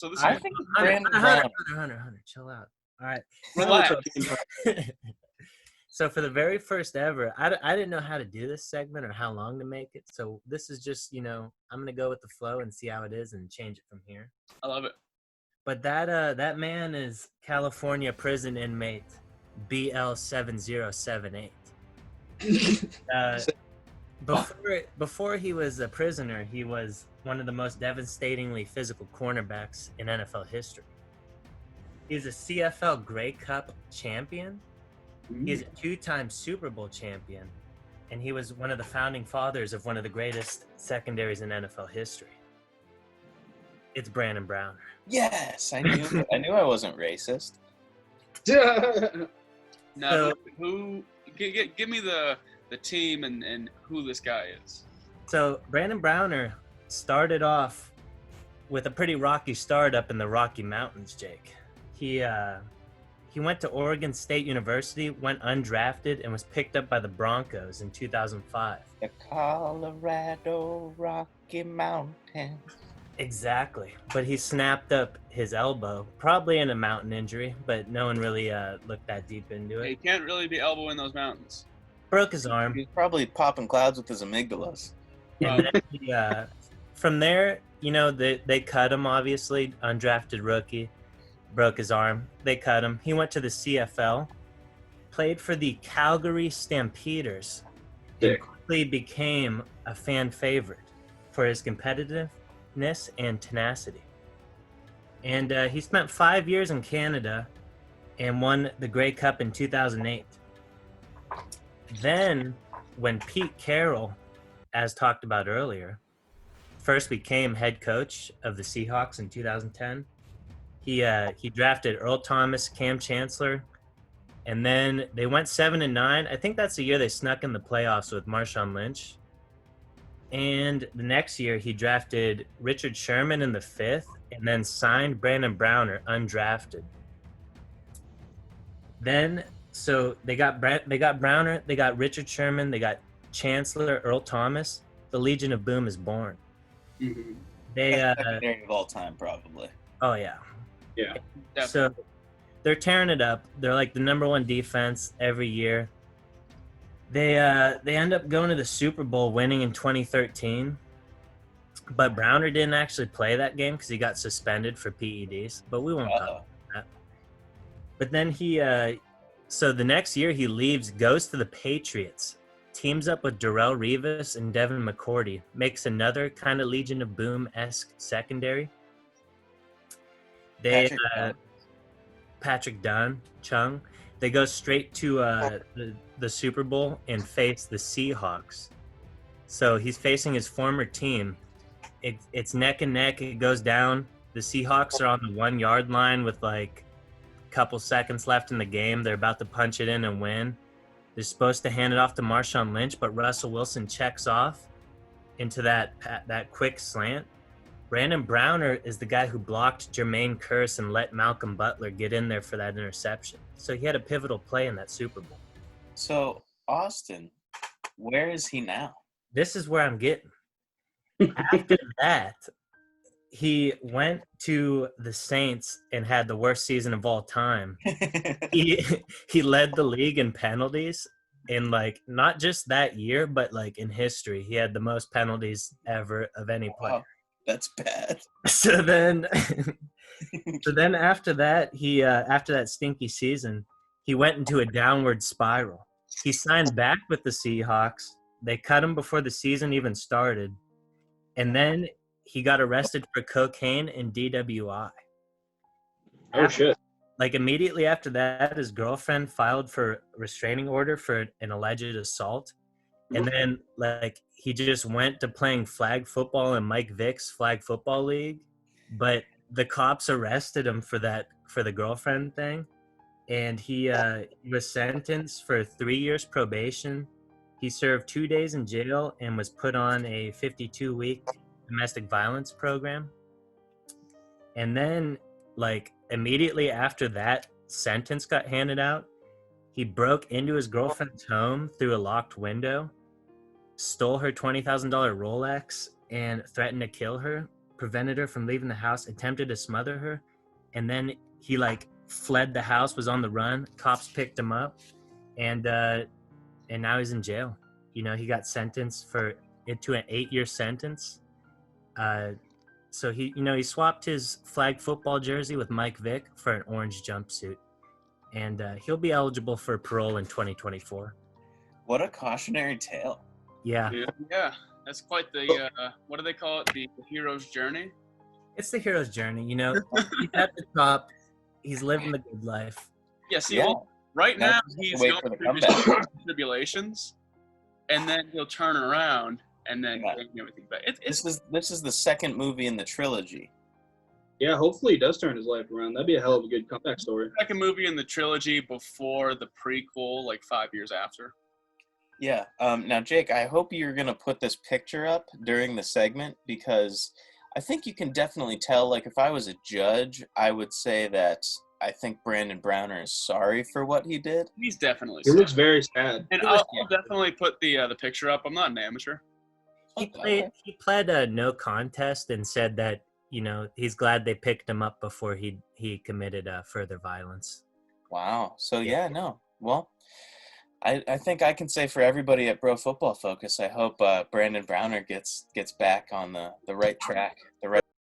So this I is think Hunter, Brandon Brown. Hunter, chill out. All right. relax. So for the very first ever, I didn't know how to do this segment or how long to make it. So this is just, I'm going to go with the flow and see how it is and change it from here. I love it. But that man is California prison inmate BL7078. Before he was a prisoner, he was one of the most devastatingly physical cornerbacks in NFL history. He's a CFL Grey Cup champion. He's a 2-time Super Bowl champion, and he was one of the founding fathers of one of the greatest secondaries in NFL history. It's Brandon Browner. Yes, I knew. I knew I wasn't racist. Now, give me the team and who this guy is. So Brandon Browner started off with a pretty rocky start up in the Rocky Mountains, Jake. He went to Oregon State University, went undrafted, and was picked up by the Broncos in 2005. The Colorado Rocky Mountains. Exactly. But he snapped up his elbow, probably in a mountain injury, but no one really looked that deep into it. He can't really be elbowing those mountains. Broke his arm. He's probably popping clouds with his amygdalas. And then from there, they cut him, obviously, undrafted rookie. Broke his arm. They cut him. He went to the CFL, played for the Calgary Stampeders, and quickly became a fan favorite for his competitiveness and tenacity. And he spent 5 years in Canada and won the Grey Cup in 2008. Then, when Pete Carroll, as talked about earlier, first became head coach of the Seahawks in 2010, he drafted Earl Thomas, Cam Chancellor, and then they went 7-9. I think that's the year they snuck in the playoffs with Marshawn Lynch. And the next year he drafted Richard Sherman in the 5th, and then signed Brandon Browner undrafted. Then, so they got Browner, they got Richard Sherman, they got Chancellor, Earl Thomas. The Legion of Boom is born. Mm-hmm. They secondary of all time, probably. Oh yeah. Yeah. So they're tearing it up. They're like the number one defense every year. They end up going to the Super Bowl, winning in 2013. But Browner didn't actually play that game because he got suspended for PEDs. But we won't talk about that. But then so the next year he leaves, goes to the Patriots, teams up with Darrelle Revis and Devin McCourty, makes another kind of Legion of Boom-esque secondary. Patrick Dunn, Chung. They go straight to the Super Bowl and face the Seahawks. So he's facing his former team. It's neck and neck. It goes down. The Seahawks are on the 1 yard line with like a couple seconds left in the game. They're about to punch it in and win. They're supposed to hand it off to Marshawn Lynch, but Russell Wilson checks off into that quick slant. Brandon Browner is the guy who blocked Jermaine Kearse and let Malcolm Butler get in there for that interception. So he had a pivotal play in that Super Bowl. So, Austin, where is he now? This is where I'm getting. After that, he went to the Saints and had the worst season of all time. He led the league in penalties in not just that year, but in history. He had the most penalties ever of any player. Wow, that's bad. So then after that, he after that stinky season, he went into a downward spiral. He signed back with the Seahawks. They cut him before the season even started. And then he got arrested for cocaine and DWI. Oh, shit. Immediately after that, his girlfriend filed for restraining order for an alleged assault. And then, he just went to playing flag football in Mike Vick's flag football league. But the cops arrested him for the girlfriend thing. And he was sentenced for 3 years probation. He served 2 days in jail and was put on a 52-week domestic violence program. And then, immediately after that sentence got handed out, he broke into his girlfriend's home through a locked window, stole her $20,000 Rolex, and threatened to kill her, prevented her from leaving the house, attempted to smother her, and then he like fled the house, was on the run. Cops picked him up, and now he's in jail. You know, he got sentenced to an 8-year sentence. So he swapped his flag football jersey with Mike Vick for an orange jumpsuit, and he'll be eligible for parole in 2024. What a cautionary tale. Yeah, Yeah. That's quite the what do they call it? The hero's journey. it's the hero's journey. You know, he's at the top. He's living the good life. Yeah. See, Yeah. well, right Now now just have to he's wait going for the through his comeback. tribulations, and then he'll turn around and then Yeah. gain everything back. It's This is the second movie in the trilogy. Yeah, hopefully he does turn his life around. That'd be a hell of a good comeback story. the second movie in the trilogy before the prequel, like 5 years after. Yeah. Now, Jake, I hope you're going to put this picture up during the segment because I think you can definitely tell, like, if I was a judge, I would say that I think Brandon Browner is sorry for what he did. He's definitely. He sad. looks very sad. And He was I'll definitely put the picture up. I'm not an amateur. He pled a no contest and said that, you know, he's glad they picked him up before he committed further violence. Wow. So, yeah, no. Well, I think I can say for everybody at Bro Football Focus, I hope Brandon Browner gets back on the right track, the right